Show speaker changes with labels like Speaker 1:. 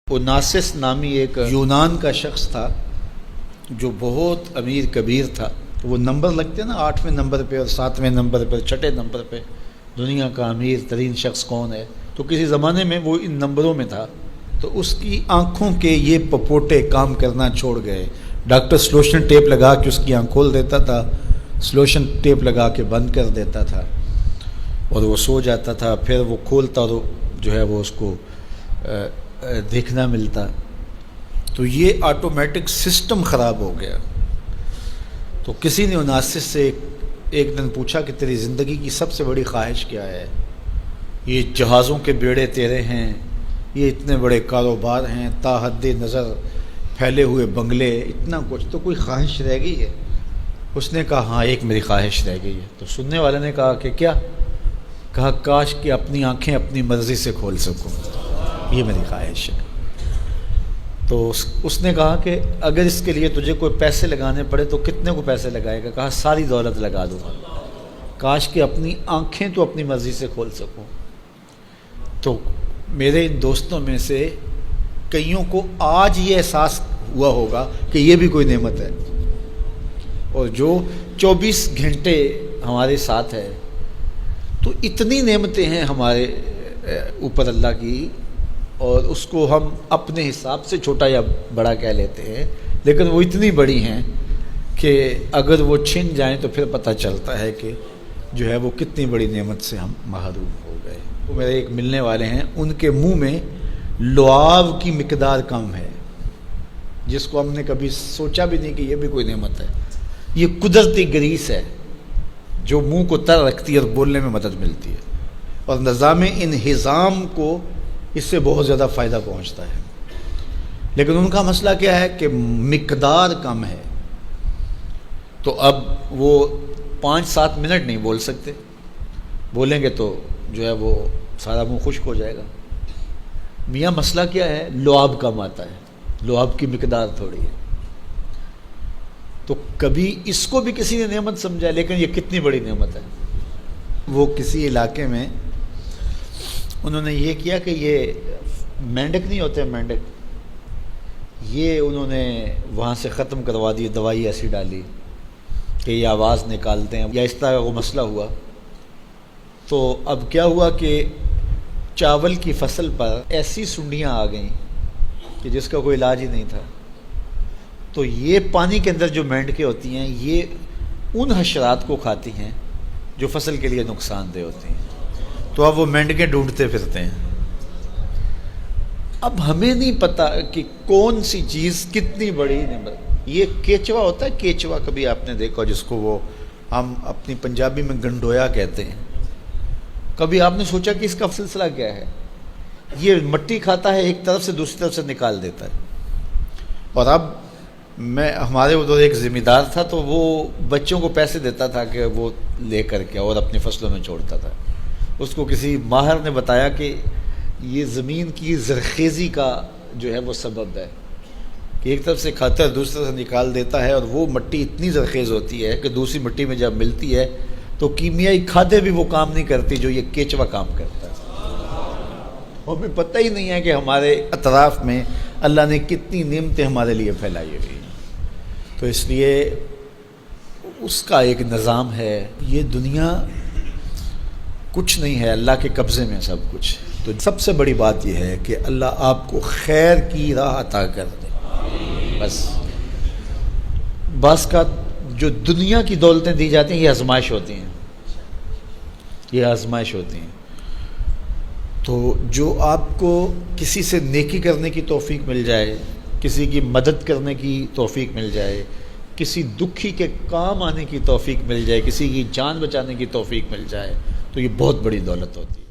Speaker 1: اوناسس نامی ایک یونان کا شخص تھا جو بہت امیر کبیر تھا. وہ نمبر لگتے ہیں نا، 8ویں نمبر پہ اور 7ویں نمبر پہ، 6 نمبر پہ دنیا کا امیر ترین شخص کون ہے. تو کسی زمانے میں وہ ان نمبروں میں تھا. تو اس کی آنکھوں کے یہ پپوٹے کام کرنا چھوڑ گئے. ڈاکٹر سلوشن ٹیپ لگا کے اس کی آنکھ کھول دیتا تھا، سلوشن ٹیپ لگا کے بند کر دیتا تھا اور وہ سو جاتا تھا. پھر وہ کھولتا اور جو ہے وہ اس کو دیکھنا ملتا. تو یہ آٹومیٹک سسٹم خراب ہو گیا. تو کسی نے اوناسس سے ایک دن پوچھا کہ تیری زندگی کی سب سے بڑی خواہش کیا ہے؟ یہ جہازوں کے بیڑے تیرے ہیں، یہ اتنے بڑے کاروبار ہیں، تا حد نظر پھیلے ہوئے بنگلے، اتنا کچھ، تو کوئی خواہش رہ گئی ہے؟ اس نے کہا ہاں، ایک میری خواہش رہ گئی ہے. تو سننے والے نے کہا کہ کیا؟ کہا کاش کہ اپنی آنکھیں اپنی مرضی سے کھول سکوں، یہ میری خواہش ہے. تو اس نے کہا کہ اگر اس کے لیے تجھے کوئی پیسے لگانے پڑے تو کتنے کو پیسے لگائے گا؟ کہا ساری دولت لگا دوں گا. کاش کہ اپنی آنکھیں تو اپنی مرضی سے کھول سکوں. تو میرے ان دوستوں میں سے کئیوں کو آج یہ احساس ہوا ہوگا کہ یہ بھی کوئی نعمت ہے. اور جو 24 گھنٹے ہمارے ساتھ ہے، تو اتنی نعمتیں ہیں ہمارے اوپر اللہ کی، اور اس کو ہم اپنے حساب سے چھوٹا یا بڑا کہہ لیتے ہیں، لیکن وہ اتنی بڑی ہیں کہ اگر وہ چھن جائیں تو پھر پتہ چلتا ہے کہ جو ہے وہ کتنی بڑی نعمت سے ہم محروم ہو گئے. وہ میرے ایک ملنے والے ہیں، ان کے منہ میں لعاب کی مقدار کم ہے، جس کو ہم نے کبھی سوچا بھی نہیں کہ یہ بھی کوئی نعمت ہے. یہ قدرتی گریس ہے جو منہ کو تر رکھتی ہے اور بولنے میں مدد ملتی ہے، اور نظام انہضام کو اس سے بہت زیادہ فائدہ پہنچتا ہے. لیکن ان کا مسئلہ کیا ہے کہ مقدار کم ہے. تو اب وہ 5-7 منٹ نہیں بول سکتے، بولیں گے تو جو ہے وہ سارا منہ خشک ہو جائے گا. میاں مسئلہ کیا ہے؟ لعاب کم آتا ہے، لعاب کی مقدار تھوڑی ہے. تو کبھی اس کو بھی کسی نے نعمت سمجھا، لیکن یہ کتنی بڑی نعمت ہے. وہ کسی علاقے میں انہوں نے یہ کیا کہ یہ مینڈک نہیں ہوتے، مینڈک، یہ انہوں نے وہاں سے ختم کروا دی، دوائی ایسی ڈالی کہ یہ آواز نکالتے ہیں یا اس طرح کا وہ مسئلہ ہوا. تو اب کیا ہوا کہ چاول کی فصل پر ایسی سنڈیاں آ گئیں کہ جس کا کوئی علاج ہی نہیں تھا. تو یہ پانی کے اندر جو مینڈکیں ہوتی ہیں، یہ ان حشرات کو کھاتی ہیں جو فصل کے لیے نقصان دہ ہوتی ہیں. تو اب وہ مینڈکیں ڈھونڈتے پھرتے ہیں. اب ہمیں نہیں پتہ کہ کون سی چیز کتنی بڑی نعمت. یہ کیچوا ہوتا ہے، کیچوا کبھی آپ نے دیکھا جس کو وہ ہم اپنی پنجابی میں گنڈویا کہتے ہیں. کبھی آپ نے سوچا کہ اس کا سلسلہ کیا ہے؟ یہ مٹی کھاتا ہے، ایک طرف سے دوسری طرف سے نکال دیتا ہے. اور اب ہمارے ادھر ایک ذمہ دار تھا، تو وہ بچوں کو پیسے دیتا تھا کہ وہ لے کر کے اور اپنی فصلوں میں چھوڑتا تھا. اس کو کسی ماہر نے بتایا کہ یہ زمین کی زرخیزی کا جو ہے وہ سبب ہے کہ ایک طرف سے کھاتا ہے، دوسری طرف سے نکال دیتا ہے، اور وہ مٹی اتنی زرخیز ہوتی ہے کہ دوسری مٹی میں جب ملتی ہے تو کیمیائی کھادیں بھی وہ کام نہیں کرتی جو یہ کیچوا کام کرتا ہے. ہمیں پتہ ہی نہیں ہے کہ ہمارے اطراف میں اللہ نے کتنی نعمتیں ہمارے لیے پھیلائی ہوئی ہیں. تو اس لیے اس کا ایک نظام ہے. یہ دنیا کچھ نہیں ہے، اللہ کے قبضے میں سب کچھ. تو سب سے بڑی بات یہ ہے کہ اللہ آپ کو خیر کی راہ عطا کر دے. بس بعض کا جو دنیا کی دولتیں دی جاتی ہیں، یہ آزمائش ہوتی ہیں، یہ آزمائش ہوتی ہیں. تو جو آپ کو کسی سے نیکی کرنے کی توفیق مل جائے، کسی کی مدد کرنے کی توفیق مل جائے، کسی دکھی کے کام آنے کی توفیق مل جائے، کسی کی جان بچانے کی توفیق مل جائے، تو یہ بہت بڑی دولت ہوتی ہے.